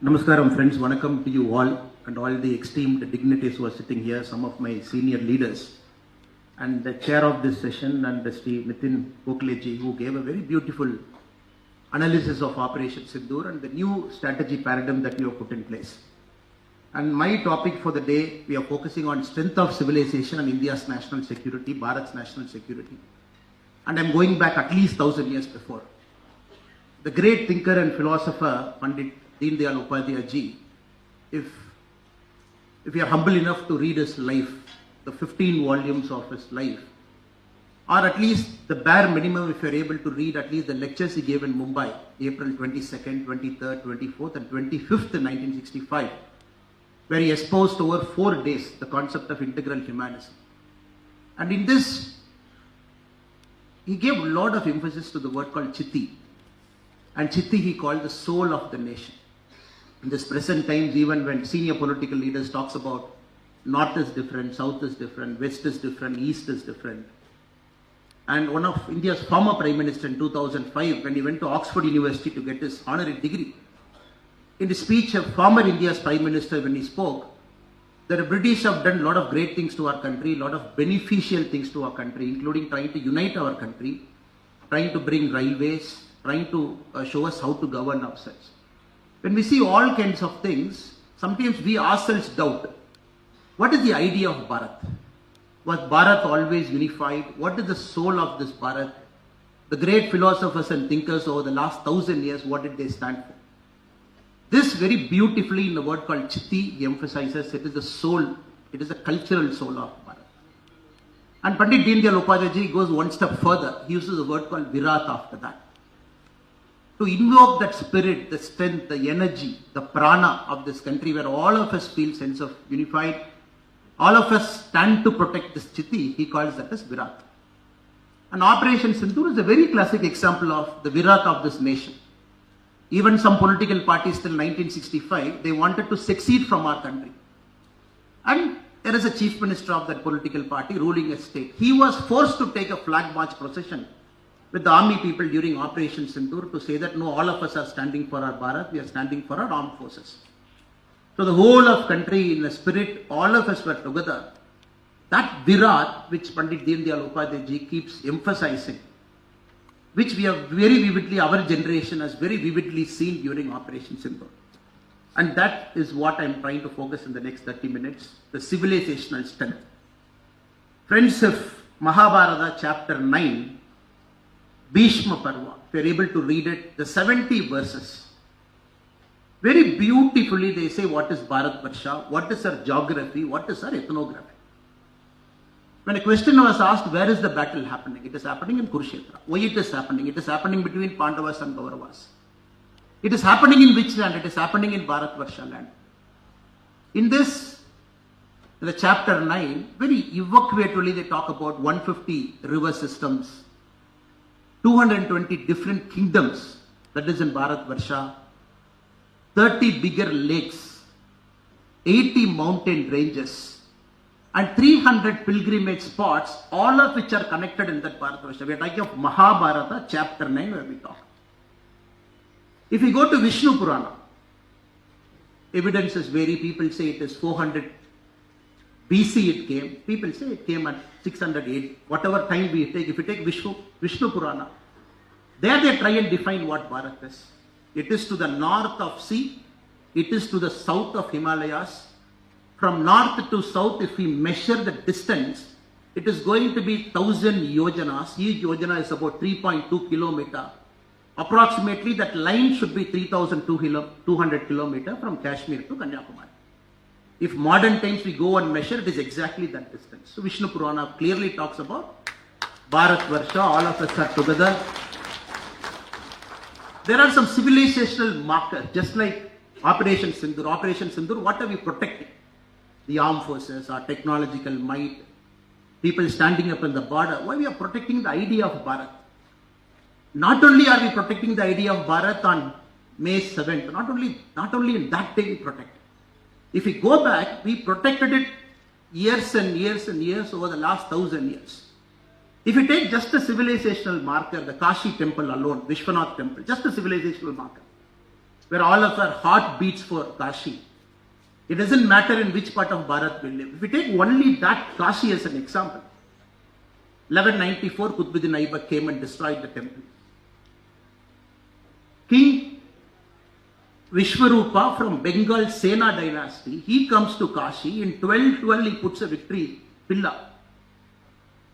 Namaskaram friends, Vanakkam to you all and all the esteemed dignitaries who are sitting here, some of my senior leaders and the chair of this session and Sri Nitin Gokhaleji who gave a very beautiful analysis of Operation Sindoor and the new strategy paradigm that we have put in place. And my topic for the day, we are focusing on strength of civilization and India's national security, Bharat's national security. And I'm going back at least 1,000 years before. The great thinker and philosopher Pandit Deen Dayal Upadhyay ji, if you are humble enough to read his life, the 15 volumes of his life, or at least the bare minimum if you are able to read at least the lectures he gave in Mumbai, April 22nd, 23rd, 24th and 25th in 1965, where he espoused over 4 days the concept of integral humanism. And in this, he gave a lot of emphasis to the word called Chitti. And Chitti he called the soul of the nation. In this present times, even when senior political leaders talks about North is different, South is different, West is different, East is different. And one of India's former Prime Minister in 2005, when he went to Oxford University to get his honorary degree, in the speech of former India's Prime Minister when he spoke, that the British have done a lot of great things to our country, a lot of beneficial things to our country, including trying to unite our country, trying to bring railways, trying to show us how to govern ourselves. When we see all kinds of things, sometimes we ourselves doubt, what is the idea of Bharat? Was Bharat always unified? What is the soul of this Bharat? The great philosophers and thinkers over the last 1,000 years, what did they stand for? This very beautifully in a word called Chitti, he emphasizes it is the soul, it is the cultural soul of Bharat. And Pandit Deen Dayal Upadhyay ji goes one step further. He uses a word called Virat after that. To invoke that spirit, the strength, the energy, the prana of this country where all of us feel sense of unified, all of us stand to protect this Chitti, he calls that as Virat. And Operation Sindoor is a very classic example of the Virat of this nation. Even some political parties till 1965, they wanted to secede from our country. And there is a chief minister of that political party ruling a state. He was forced to take a flag march procession with the army people during Operation Sindoor to say that no, all of us are standing for our Bharat, we are standing for our armed forces. So the whole of country in a spirit, all of us were together. That Virat, which Pandit Deen Dayal Upadhyay ji keeps emphasizing, which we have very vividly, our generation has very vividly seen during Operation Sindoor. And that is what I am trying to focus in the next 30 minutes, the civilizational strength. Friends, if Mahabharata chapter 9, Bhishma Parva, if you are able to read it, the 70 verses, very beautifully they say what is Bharat Varsha, what is our geography, what is our ethnography. When a question was asked, where is the battle happening? It is happening in Kurukshetra. Why it is happening? It is happening between Pandavas and Kauravas. It is happening in which land? It is happening in Bharat Varsha land. In this, in the chapter 9, very evocatively they talk about 150 river systems, 220 different kingdoms, that is in Bharat Varsha, 30 bigger lakes, 80 mountain ranges, and 300 pilgrimage spots, all of which are connected in that Bharat Varsha. We are talking of Mahabharata, chapter 9, where we talk. If we go to Vishnu Purana, evidences vary. People say it is 400 BC it came. People say it came at 600 AD. Whatever time we take, if we take Vishnu Purana, there they try and define what Bharat is. It is to the north of sea, it is to the south of Himalayas. From north to south, if we measure the distance, it is going to be 1,000 yojanas. Each yojana is about 3.2 kilometer. Approximately that line should be 3,200 kilometer from Kashmir to Kanyakumari. If modern times we go and measure, it is exactly that distance. So Vishnu Purana clearly talks about Bharat Varsha, all of us are together. There are some civilizational markers, just like Operation Sindoor. Operation Sindoor, what are we protecting? The armed forces, our technological might, people standing up in the border. Why we are protecting the idea of Bharat? Not only are we protecting the idea of Bharat on May 7th, not only in that day we protect it. If we go back, we protected it years and years and years over the last 1,000 years. If you take just a civilizational marker, the Kashi temple alone, Vishwanath temple, just a civilizational marker, where all of our heart beats for Kashi. It doesn't matter in which part of Bharat we live. If we take only that Kashi as an example, 1194, Qutbuddin Aibak came and destroyed the temple. King Vishwarupa from Bengal Sena dynasty, he comes to Kashi. In 1212, he puts a victory pillar.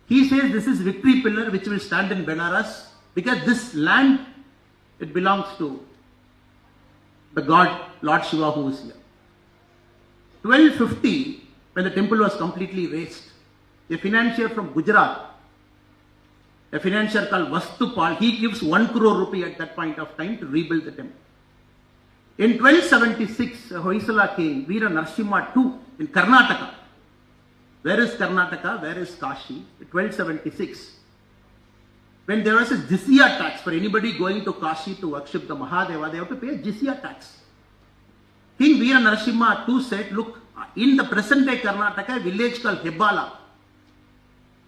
He says this is victory pillar which will stand in Benaras because this land, it belongs to the god Lord Shiva who is here. 1250, when the temple was completely razed, a financier from Gujarat, a financier called Vastupal, he gives 1 crore rupee at that point of time to rebuild the temple. In 1276, Hoysala king, Veera Narasimha II in Karnataka. Where is Karnataka? Where is Kashi? In 1276, when there was a jizya tax for anybody going to Kashi to worship the Mahadeva, they have to pay a jizya tax. King Veera Narasimha II said, look, in the present day Karnataka, a village called Hebbala,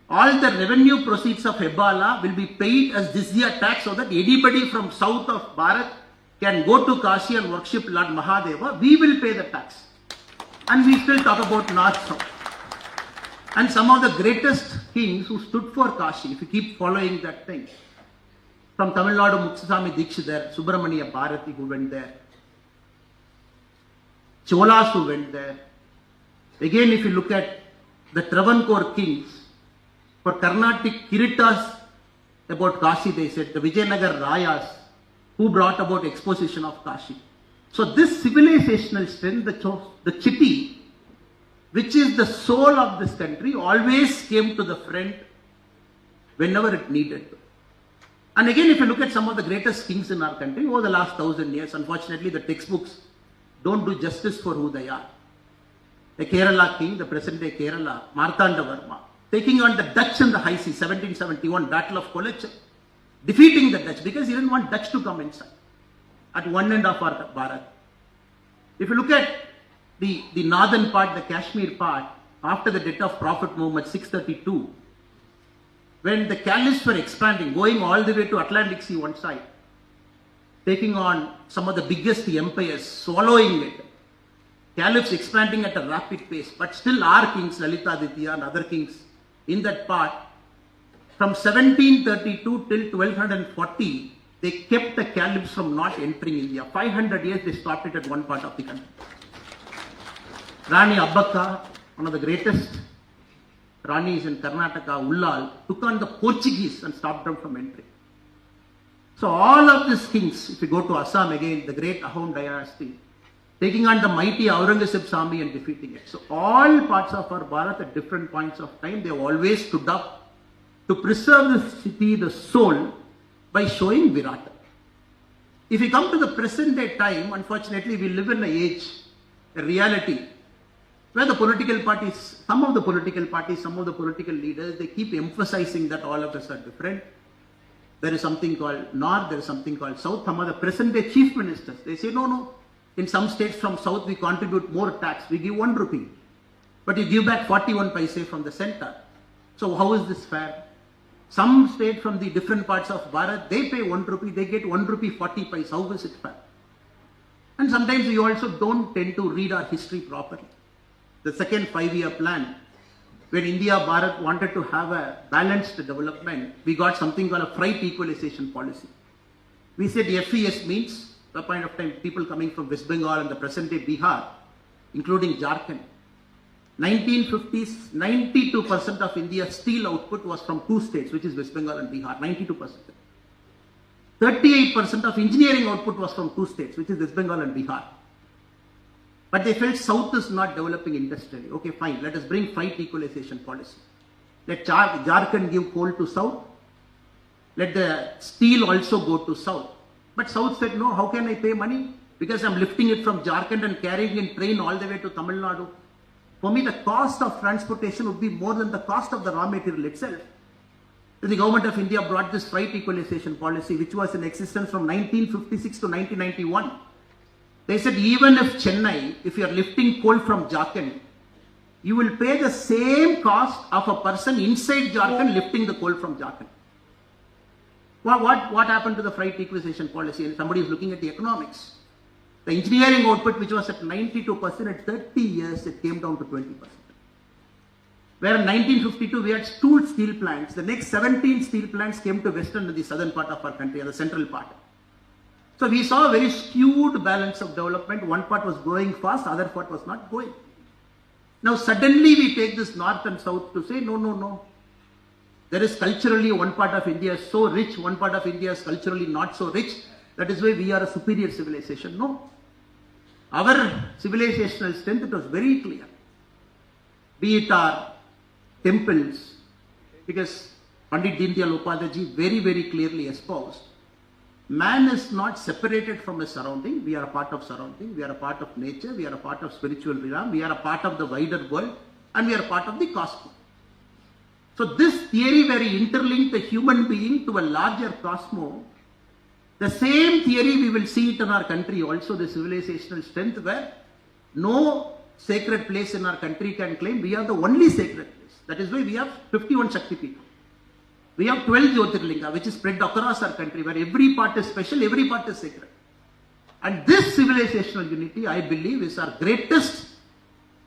all the revenue proceeds of Hebbala will be paid as jizya tax so that anybody from south of Bharat can go to Kashi and worship Lord Mahadeva. We will pay the tax. And we still talk about north-south. And some of the greatest kings who stood for Kashi, if you keep following that thing, from Tamil Nadu, Mutsaswamy Dikshit there, Subramania Bharati who went there, Cholas who went there. Again, if you look at the Travancore kings, for Carnatic Kiritas about Kashi, they said the Vijayanagar Rayas who brought about exposition of Kashi. So this civilizational strength, the Chitti, which is the soul of this country, always came to the front whenever it needed to. And again, if you look at some of the greatest kings in our country over the last 1000 years, unfortunately the textbooks don't do justice for who they are. The Kerala king, the present day Kerala, Martanda Varma, taking on the Dutch in the high seas, 1771, Battle of Kolacham, defeating the Dutch because he didn't want Dutch to come inside at one end of our Bharat. If you look at the northern part, the Kashmir part, after the death of Prophet Muhammad, 632, when the caliphs were expanding, going all the way to Atlantic Sea one side, taking on some of the biggest empires, swallowing it, caliphs expanding at a rapid pace, but still our kings, Lalitaditya and other kings in that part, from 1732 till 1240, they kept the caliphs from not entering India. 500 years they stopped it at one part of the country. Rani Abbakka, one of the greatest Ranis in Karnataka, Ullal, took on the Portuguese and stopped them from entering. So all of these kings, if you go to Assam again, the great Ahom dynasty, taking on the mighty Aurangzeb's army and defeating it. So all parts of our Bharat at different points of time, they have always stood up to preserve the city, the soul, by showing Virata. If we come to the present day time, unfortunately we live in an age, a reality, where the political parties, some of the political leaders, they keep emphasizing that all of us are different. There is something called North, there is something called South. Some of the present day chief ministers, they say, no, in some states from South we contribute more tax, we give 1 rupee. But you give back 41 paise from the center. So how is this fair? Some state from the different parts of Bharat, they pay 1 rupee, they get 1 rupee 40 paise. How is it fair? And sometimes we also don't tend to read our history properly. The second 5-year plan, when India, Bharat wanted to have a balanced development, we got something called a freight equalization policy. We said FES means, at the point of time, people coming from West Bengal and the present day Bihar, including Jharkhand. 1950s, 92% of India's steel output was from 2 states, which is West Bengal and Bihar, 92%. 38% of engineering output was from 2 states, which is West Bengal and Bihar. But they felt South is not developing industrially. Okay, fine, let us bring freight equalization policy. Let Jharkhand give coal to South. Let the steel also go to South. But South said, no, how can I pay money? Because I'm lifting it from Jharkhand and carrying in train all the way to Tamil Nadu. For me, the cost of transportation would be more than the cost of the raw material itself. The government of India brought this freight equalization policy, which was in existence from 1956 to 1991. They said, even if Chennai, if you are lifting coal from Jharkhand, you will pay the same cost of a person inside Jharkhand lifting the coal from Jharkhand. What happened to the freight equalization policy? And somebody is looking at the economics. The engineering output, which was at 92%, at 30 years, it came down to 20%. Where in 1952, we had 2 steel plants. The next 17 steel plants came to western and the southern part of our country, and the central part. So we saw a very skewed balance of development. One part was growing fast, other part was not growing. Now suddenly we take this north and south to say, no. There is culturally one part of India so rich, one part of India is culturally not so rich. That is why we are a superior civilization. No. Our civilizational strength, it was very clear. Be it our temples, because Pandit Deendayal Upadhyay very, very clearly espoused, man is not separated from his surrounding. We are a part of surrounding. We are a part of nature. We are a part of spiritual realm. We are a part of the wider world. And we are a part of the cosmos. So this theory where he interlinked the human being to a larger cosmos, the same theory we will see it in our country also, the civilizational strength, where no sacred place in our country can claim we are the only sacred place. That is why we have 51 Shakti Peetham. We have 12 Jyotirlinga, which is spread across our country, where every part is special, every part is sacred. And this civilizational unity, I believe, is our greatest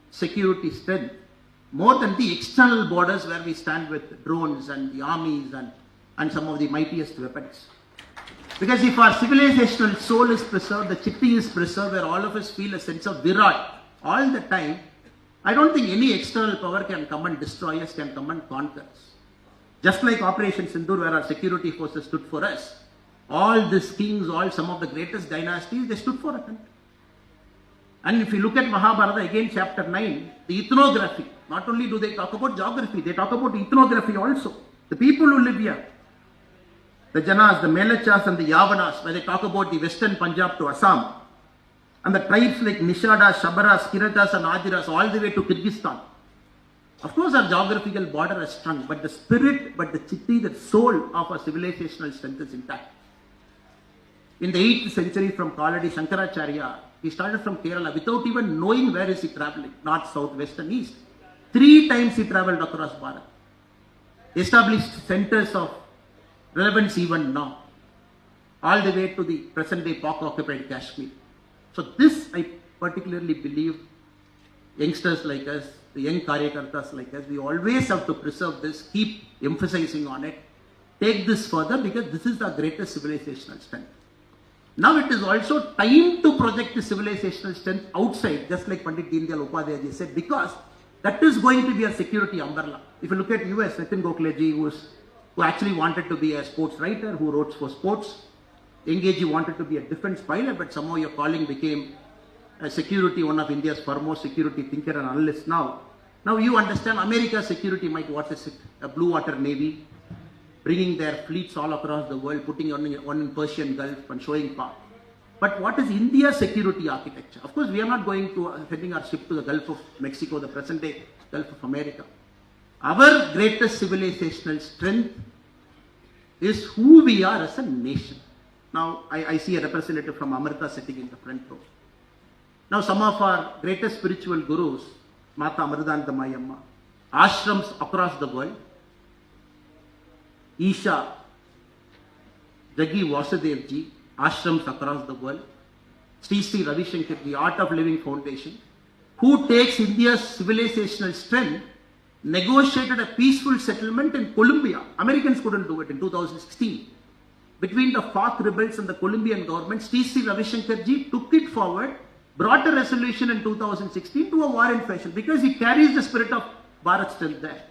security strength, more than the external borders where we stand with drones and the armies and some of the mightiest weapons. Because if our civilizational soul is preserved, the chitti is preserved, where all of us feel a sense of virat all the time, I don't think any external power can come and destroy us, can come and conquer us. Just like Operation Sindoor, where our security forces stood for us, all these kings, some of the greatest dynasties, they stood for a country. And if you look at Mahabharata, again chapter 9, the ethnography, not only do they talk about geography, they talk about ethnography also. The people who live here, the Janas, the Melachas and the Yavanas, where they talk about the western Punjab to Assam, and the tribes like Nishadas, Shabaras, Kiratas and Adiras, all the way to Kyrgyzstan. Of course, our geographical border is strong, but the spirit, but the chitti, the soul of our civilizational strength is intact. In the 8th century, from Kaladi Shankaracharya, he started from Kerala without even knowing where is he traveling, north, south, west and east. 3 times he traveled across Bharat. Established centers of relevance even now, all the way to the present day Pak-occupied Kashmir. So this, I particularly believe, youngsters like us, the young Karyakartas like us, we always have to preserve this, keep emphasizing on it, take this further, because this is the greatest civilizational strength. Now it is also time to project the civilizational strength outside, just like Pandit Deendayal Upadhyay said, because that is going to be a security umbrella. If you look at US, Nitin Gokhaleji, who actually wanted to be a sports writer, who wrote for sports. Engeji wanted to be a defense pilot, but somehow your calling became a security, one of India's foremost security thinker and analyst now. Now you understand America's security might, what is it? A blue water navy, bringing their fleets all across the world, putting one in Persian Gulf and showing power. But what is India's security architecture? Of course, we are not going to sending our ship to the Gulf of Mexico, the present day Gulf of America. Our greatest civilizational strength is who we are as a nation. Now, I see a representative from Amrita sitting in the front row. Now, some of our greatest spiritual gurus, Mata Amritanandamayi Amma, ashrams across the world, Isha, Jaggi Vasudevji, ashrams across the world, Sri Sri Ravi Shankar, the Art of Living Foundation, who takes India's civilizational strength, negotiated a peaceful settlement in Colombia. Americans couldn't do it in 2016. Between the FARC rebels and the Colombian government, Sri Sri Ravi Shankar ji took it forward, brought a resolution in 2016 to a war in fashion, because he carries the spirit of Bharat strength there.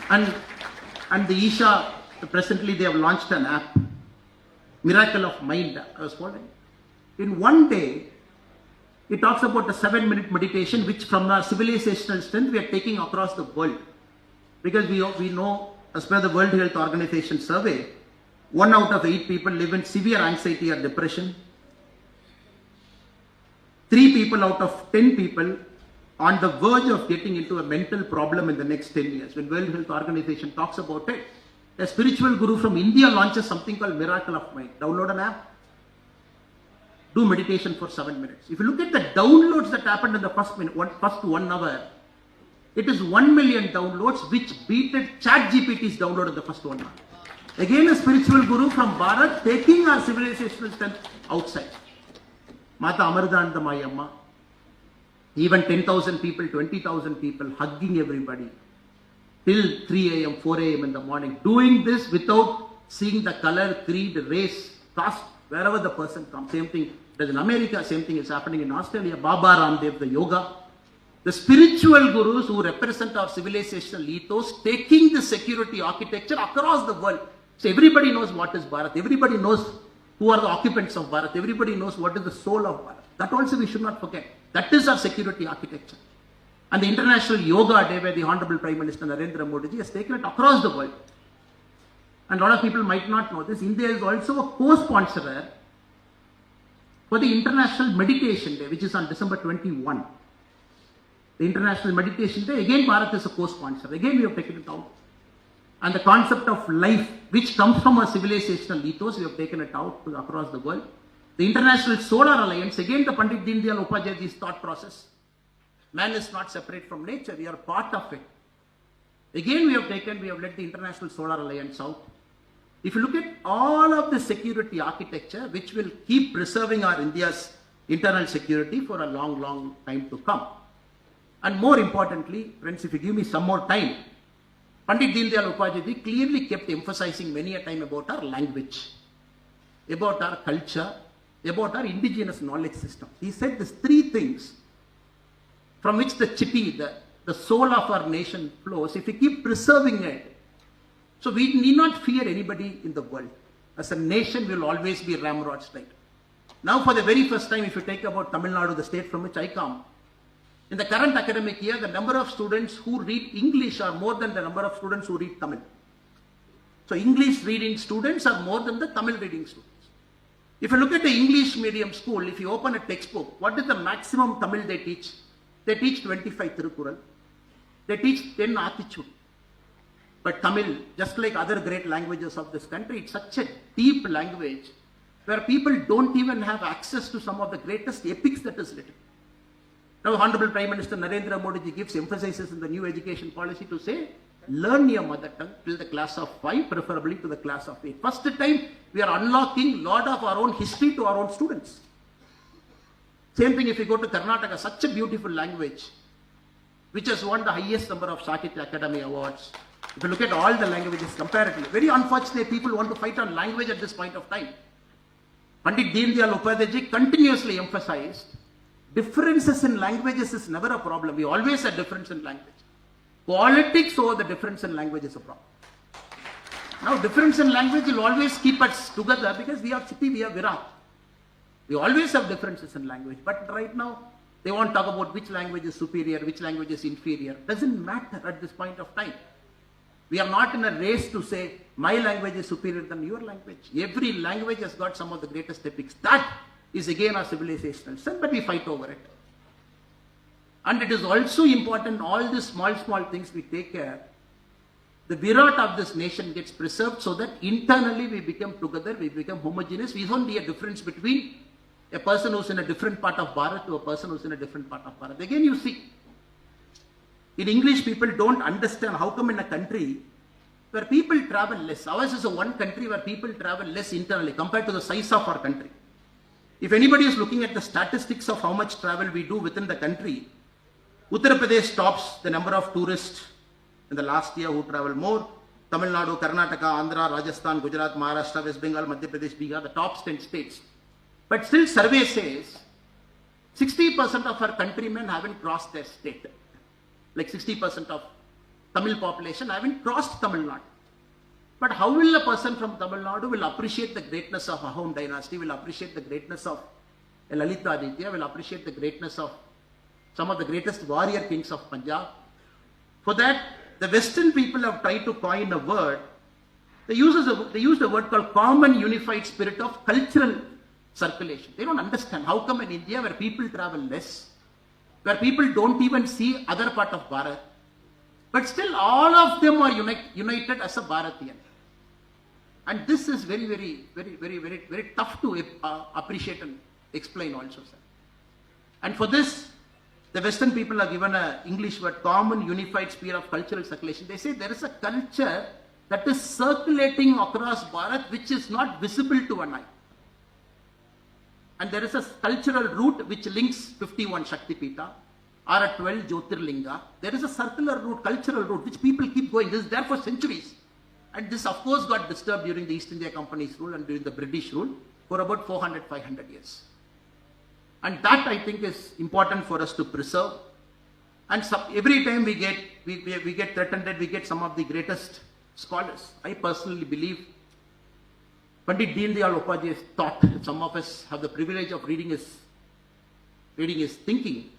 And the Isha, presently they have launched an app, Miracle of Mind, I was following. In one day, it talks about a 7-minute meditation, which from our civilizational strength we are taking across the world. Because we know, as per the World Health Organization survey, 1 out of 8 people live in severe anxiety or depression. 3 people out of 10 people on the verge of getting into a mental problem in the next 10 years. When World Health Organization talks about it, a spiritual guru from India launches something called Miracle of Mind. Download an app. Do meditation for 7 minutes. If you look at the downloads that happened in the first 1 hour, it is 1 million downloads, which beated ChatGPT's download in the first 1 hour. Again a spiritual guru from Bharat taking our civilizational strength outside. Mata Amardandamai Amma. Even 10,000 people, 20,000 people hugging everybody till 3 a.m., 4 a.m. in the morning. Doing this without seeing the color, creed, race, caste, wherever the person comes. Same thing does in America, same thing is happening in Australia. Baba Ramdev, the yoga. The spiritual gurus who represent our civilizational ethos, taking the security architecture across the world. So everybody knows what is Bharat. Everybody knows who are the occupants of Bharat. Everybody knows what is the soul of Bharat. That also we should not forget. That is our security architecture. And the International Yoga Day, where the Honorable Prime Minister Narendra Modi ji has taken it across the world. And a lot of people might not know this. India is also a co-sponsorer for the International Meditation Day, which is on December 21. The International Meditation Day, again Bharat is a co-sponsor. Again we have taken it out. And the concept of life, which comes from our civilizational ethos, we have taken it out across the world. The International Solar Alliance, again the Pandit Deendayal Upadhyay's thought process. Man is not separate from nature, we are part of it. Again we have let the International Solar Alliance out. If you look at all of the security architecture, which will keep preserving our India's internal security for a long, long time to come. And more importantly, friends, if you give me some more time, Pandit Deendayal Upadhyay clearly kept emphasizing many a time about our language, about our culture, about our indigenous knowledge system. He said these three things from which the chitti, the soul of our nation flows. If we keep preserving it, so we need not fear anybody in the world. As a nation, we will always be ramrods right. Now for the very first time, if you take about Tamil Nadu, the state from which I come, in the current academic year, the number of students who read English are more than the number of students who read Tamil. So English reading students are more than the Tamil reading students. If you look at the English medium school, if you open a textbook, what is the maximum Tamil they teach? They teach 25 Tirukural. They teach 10 Attitude. But Tamil, just like other great languages of this country, it's such a deep language where people don't even have access to some of the greatest epics that is written. Now, Honorable Prime Minister Narendra Modi ji gives emphasis in the new education policy to say, learn your mother tongue till the class of 5, preferably to the class of 8. First time, we are unlocking lot of our own history to our own students. Same thing if you go to Karnataka, such a beautiful language, which has won the highest number of Sahitya Academy Awards. If you look at all the languages comparatively, very unfortunate people want to fight on language at this point of time. Pandit Deendayal Upadhyay ji continuously emphasized, differences in languages is never a problem. We always have difference in language. Politics over the difference in language is a problem. Now, difference in language will always keep us together because we have Chitti, we have Virat. We always have differences in language. But right now, they won't talk about which language is superior, which language is inferior. Doesn't matter at this point of time. We are not in a race to say, my language is superior than your language. Every language has got some of the greatest epics. That is again our civilizational strength, but we fight over it. And it is also important, all these small things we take care. The Virat of this nation gets preserved so that internally we become together, we become homogeneous. We don't see a difference between a person who's in a different part of Bharat to a person who's in a different part of Bharat. Again, you see, in English, people don't understand how come in a country where people travel less. Ours is a one country where people travel less internally compared to the size of our country. If anybody is looking at the statistics of how much travel we do within the country, Uttar Pradesh tops the number of tourists in the last year who travel more. Tamil Nadu, Karnataka, Andhra, Rajasthan, Gujarat, Maharashtra, West Bengal, Madhya Pradesh, Bihar, the top 10 states. But still survey says 60% of our countrymen haven't crossed their state. Like 60% of Tamil population haven't crossed Tamil Nadu. But how will a person from Tamil Nadu will appreciate the greatness of Ahom dynasty, will appreciate the greatness of Lalita Aditya, will appreciate the greatness of some of the greatest warrior kings of Punjab? For that, the Western people have tried to coin a word. They use a word called common unified spirit of cultural circulation. They don't understand how come in India where people travel less, where people don't even see other part of Bharat, but still all of them are united as a Bharatian. And this is very tough to appreciate and explain also, sir. And for this, the Western people are given an English word, common unified sphere of cultural circulation. They say there is a culture that is circulating across Bharat, which is not visible to an eye. And there is a cultural route which links 51 Shakti Pita or a 12 Jyotirlinga. There is a circular route, cultural route, which people keep going. This is there for centuries. And this, of course, got disturbed during the East India Company's rule and during the British rule for about 400, 500 years. And that, I think, is important for us to preserve. And every time we get threatened, we get some of the greatest scholars. I personally believe Pandit Deen Dayal Upadhyay's thought, some of us have the privilege of reading his thinking.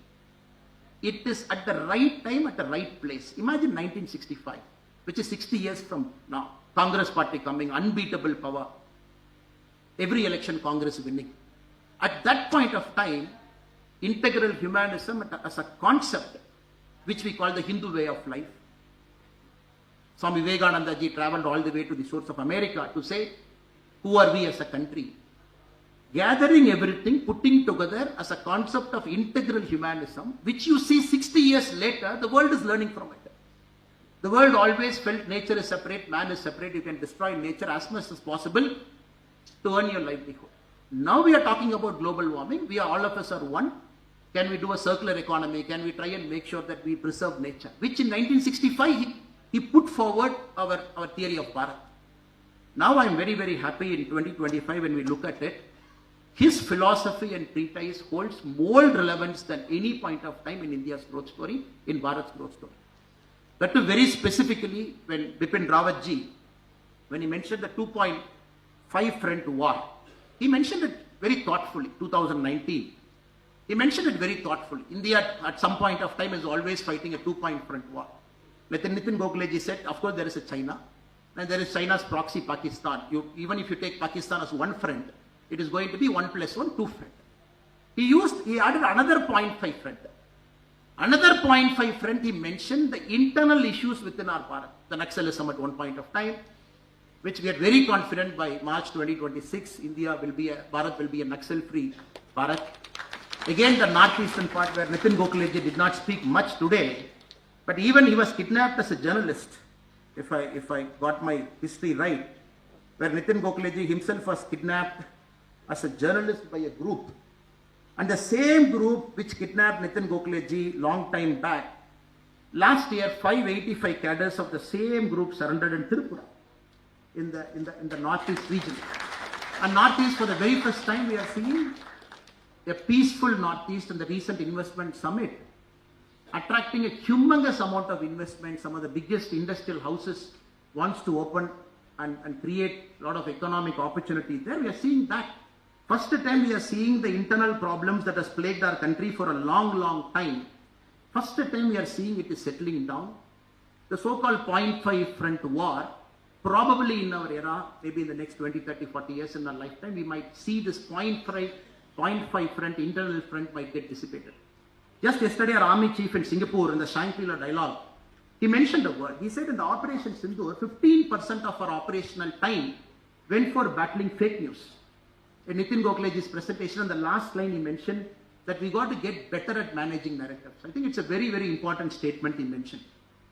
It is at the right time, at the right place. Imagine 1965, which is 60 years from now. Congress party coming, unbeatable power. Every election, Congress winning. At that point of time, integral humanism as a concept, which we call the Hindu way of life. Swami Vivekananda ji traveled all the way to the shores of America to say, who are we as a country? Gathering everything, putting together as a concept of integral humanism, which you see 60 years later, the world is learning from it. The world always felt nature is separate, man is separate, you can destroy nature as much as possible to earn your livelihood. Now we are talking about global warming, all of us are one. Can we do a circular economy? Can we try and make sure that we preserve nature? Which in 1965, he put forward our theory of Bharat. Now I am very, very happy in 2025 when we look at it. His philosophy and treatise holds more relevance than any point of time in India's growth story, in Bharat's growth story. That too very specifically when Bipin Rawat ji, when he mentioned the 2.5 front war, he mentioned it very thoughtfully, 2019. He mentioned it very thoughtfully. India at some point of time is always fighting a 2-point front war. Nitin Gokhale ji said, of course there is a China, and there is China's proxy Pakistan. Even if you take Pakistan as one front, it is going to be 1 + 1, 2 front. He added another 0.5 front. Another 0.5 front, he mentioned the internal issues within our Bharat. The Naxalism at one point of time, which we are very confident by March 2026, Bharat will be a Naxal-free Bharat. Again, the northeastern part where Nitin Gokhale ji did not speak much today, but even he was kidnapped as a journalist, if I got my history right, where Nitin Gokhale ji himself was kidnapped as a journalist by a group. And the same group which kidnapped Nitin Gokhale ji long time back, last year 585 cadres of the same group surrendered in Tripura, in the northeast region. And northeast, for the very first time, we are seeing a peaceful northeast in the recent investment summit, attracting a humongous amount of investment. Some of the biggest industrial houses wants to open and create a lot of economic opportunity there. We are seeing that. First time we are seeing the internal problems that has plagued our country for a long, long time. First time we are seeing it is settling down. The so-called 0.5 front war, probably in our era, maybe in the next 20, 30, 40 years in our lifetime, we might see this 0.5 front, internal front might get dissipated. Just yesterday, our army chief in Singapore in the Shangri-La dialogue, he mentioned a word. He said in the Operation Sindoor, 15% of our operational time went for battling fake news. In Nitin Gokhale's presentation, on the last line he mentioned that we got to get better at managing narratives. I think it's a very, very important statement he mentioned.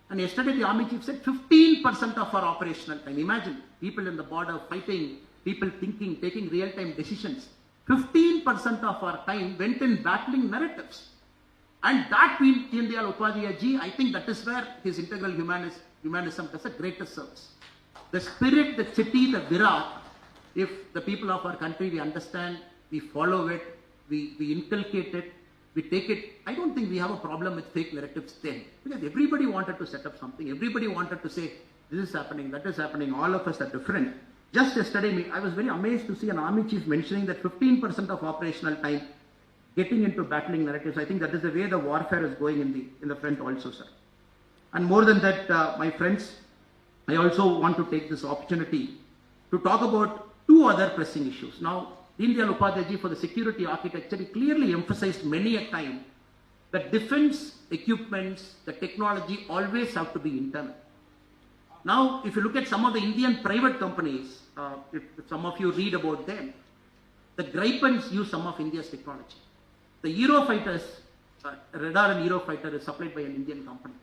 And yesterday the army chief said 15% of our operational time. Imagine people in the border fighting, people thinking, taking real-time decisions. 15% of our time went in battling narratives. And that Deen Dayal Upadhyaya ji, I think that is where his integral humanism does a greatest service. The spirit, the chitti, the virat, if the people of our country, we understand, we follow it, we inculcate it, we take it. I don't think we have a problem with fake narratives then. Because everybody wanted to set up something. Everybody wanted to say, this is happening, that is happening. All of us are different. Just yesterday, I was very amazed to see an army chief mentioning that 15% of operational time getting into battling narratives. I think that is the way the warfare is going in the front also, sir. And more than that, my friends, I also want to take this opportunity to talk about two other pressing issues. Now, Deen Dayal Upadhyaya ji, for the security architecture, he clearly emphasized many a time that defense equipments, the technology always have to be internal. Now, if you look at some of the Indian private companies, if some of you read about them, the Gripens use some of India's technology. The Eurofighters, radar and Eurofighter is supplied by an Indian company.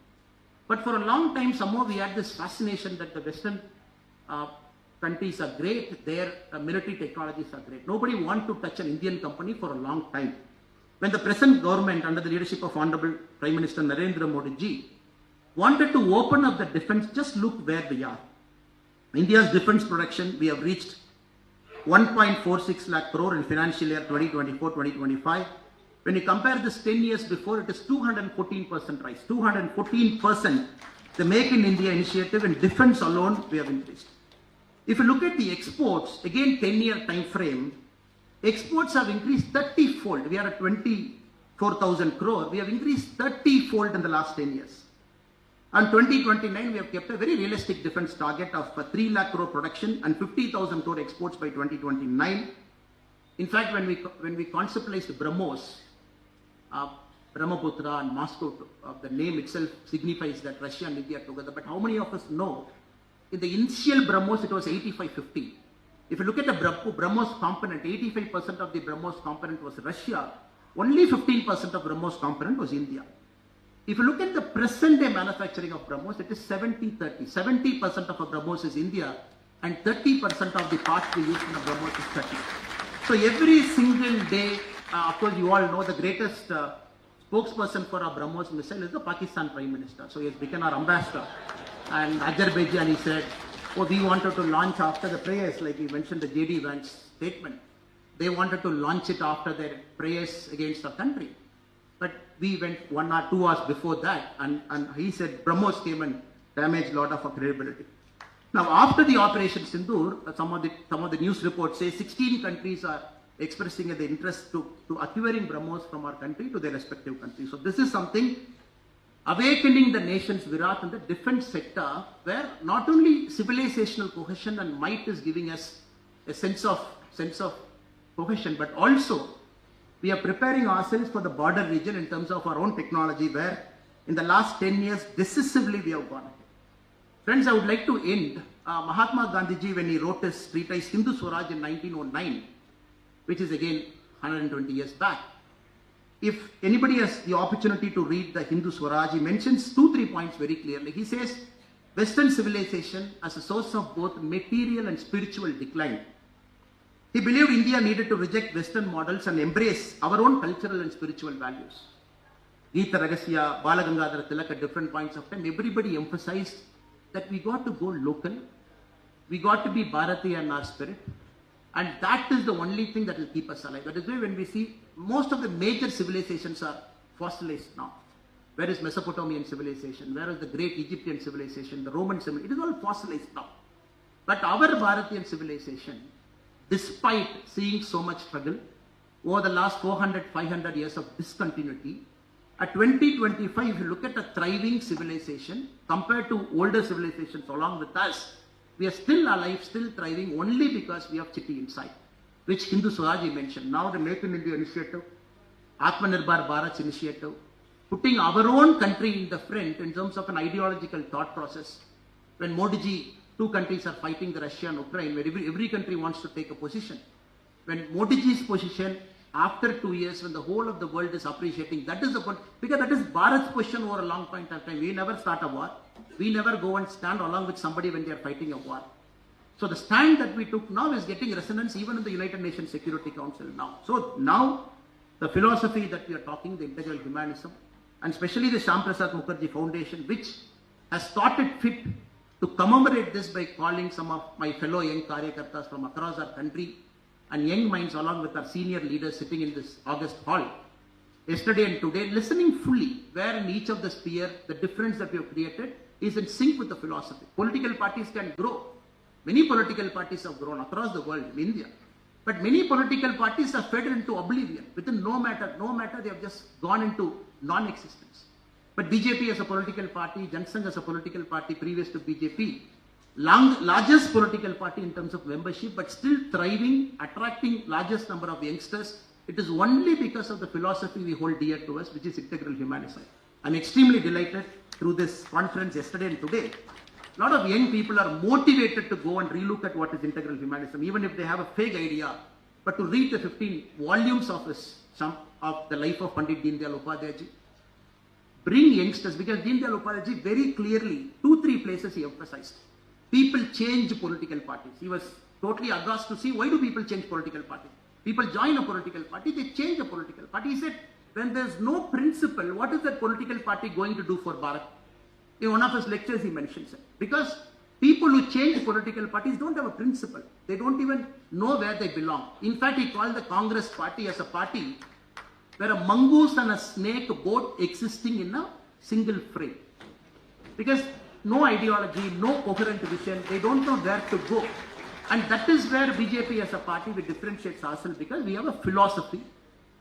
But for a long time, somehow we had this fascination that the Western countries are great, their military technologies are great. Nobody wants to touch an Indian company for a long time. When the present government under the leadership of Honorable Prime Minister Narendra Modi ji wanted to open up the defense, just look where we are. India's defense production, we have reached 1.46 lakh crore in financial year 2024-2025. When you compare this 10 years before, it is 214% rise. 214%. The Make in India initiative in defense alone, we have increased. If you look at the exports, again 10-year time frame, exports have increased 30-fold. We are at 24,000 crore. We have increased 30-fold in the last 10 years. And 2029, we have kept a very realistic defense target of 3 lakh crore production and 50,000 crore exports by 2029. In fact, when we conceptualized BrahMos, Brahmaputra and Moscow, the name itself signifies that Russia and India together. But how many of us know, in the initial BrahMos, it was 85-15. If you look at the BrahMos component, 85% of the BrahMos component was Russia. Only 15% of BrahMos component was India. If you look at the present day manufacturing of BrahMos, it is 70-30. 70% of a BrahMos is India and 30% of the parts we use in the BrahMos is 30. So every single day, of course you all know the greatest spokesperson for our BrahMos missile is the Pakistan Prime Minister. So he has become our ambassador. And Azerbaijan, he said, oh, we wanted to launch after the prayers, like he mentioned the J.D. Vance statement. They wanted to launch it after their prayers against our country. But we went 1 or 2 hours before that, and he said BrahMos came and damaged a lot of our credibility. Now, after the Operation Sindoor, some of the news reports say 16 countries are expressing the interest to acquiring BrahMos from our country to their respective countries. So this is something awakening the nation's virat in the defense sector, where not only civilizational cohesion and might is giving us a sense of cohesion, but also we are preparing ourselves for the border region in terms of our own technology, where in the last 10 years, decisively we have gone ahead. Friends, I would like to end. Mahatma Gandhi, when he wrote his treatise Hindu Swaraj in 1909, which is again 120 years back, if anybody has the opportunity to read the Hindu Swaraj, he mentions 2-3 points very clearly. He says, Western civilization as a source of both material and spiritual decline. He believed India needed to reject Western models and embrace our own cultural and spiritual values. Geeta Ragasya, Balagangadhara Tilak at different points of time, everybody emphasized that we got to go local, we got to be Bharatiya in our spirit, and that is the only thing that will keep us alive. That is why when we see most of the major civilizations are fossilized now. Where is Mesopotamian civilization? Where is the great Egyptian civilization, the Roman civilization? It is all fossilized now. But our Bharatian civilization, despite seeing so much struggle over the last 400-500 years of discontinuity, at 2025, if you look at a thriving civilization compared to older civilizations along with us, we are still alive, still thriving only because we have Chitti inside, which Hindu Swaraj mentioned. Now the Make in India initiative, Atmanirbhar Bharat initiative, putting our own country in the front in terms of an ideological thought process. When Modi ji, 2 countries are fighting, the Russia and Ukraine, where every country wants to take a position. When Modi ji's position, after 2 years, when the whole of the world is appreciating, that is the point, because that is Bharat's position over a long point of time. We never start a war. We never go and stand along with somebody when they are fighting a war. So the stand that we took now is getting resonance even in the United Nations Security Council now. So now the philosophy that we are talking, the integral humanism, and especially the Shyam Prasad Mukherjee Foundation, which has thought it fit to commemorate this by calling some of my fellow young Karyakartas from across our country and young minds along with our senior leaders sitting in this August hall, yesterday and today, listening fully where in each of the sphere the difference that we have created is in sync with the philosophy. Political parties can grow. Many political parties have grown across the world, in India. But many political parties have faded into oblivion. Within no matter, they have just gone into non-existence. But BJP as a political party, Jansangh as a political party previous to BJP, largest political party in terms of membership, but still thriving, attracting largest number of youngsters. It is only because of the philosophy we hold dear to us, which is integral humanism. I'm extremely delighted through this conference yesterday and today. A lot of young people are motivated to go and relook at what is integral humanism, even if they have a vague idea. But to read the 15 volumes of the life of Pandit Deendayal Upadhyay ji, bring youngsters, because Deendayal Upadhyay ji very clearly, 2-3 places he emphasized. people change political parties. He was totally aghast to see why do people change political parties. People join a political party, they change a political party. He said, when there's no principle, what is that political party going to do for Bharat? In one of his lectures, he mentions it. Because people who change political parties don't have a principle. They don't even know where they belong. In fact, he called the Congress party as a party where a mongoose and a snake both existing in a single frame. Because no ideology, no coherent vision, they don't know where to go. And that is where BJP as a party, we differentiate ourselves because we have a philosophy.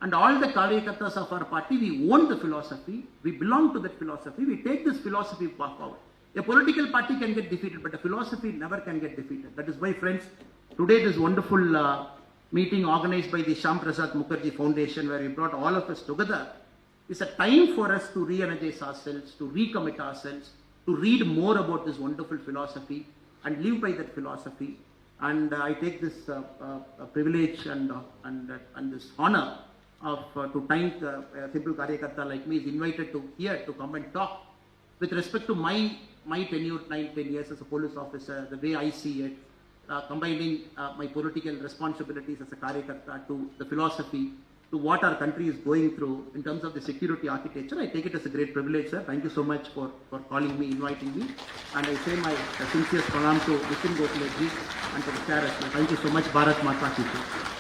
And all the Karyakartas of our party, we own the philosophy, we belong to that philosophy, we take this philosophy forward. A political party can get defeated, but a philosophy never can get defeated. That is why, friends, today this wonderful meeting organized by the Shyam Prasad Mukherjee Foundation, where we brought all of us together, is a time for us to re-energize ourselves, to recommit ourselves, to read more about this wonderful philosophy and live by that philosophy. And I take this privilege and this honor of to thank a simple Karyakarta like me is invited to here to come and talk with respect to my tenure, 9-10 years as a police officer, the way I see it, combining my political responsibilities as a Karyakarta to the philosophy, to what our country is going through in terms of the security architecture. I take it as a great privilege, sir. Thank you so much for calling me, inviting me. And I say my sincere pranam to Nitin Gokhale ji and to the chair as well. Thank you so much. Bharat Mata Ki Jai.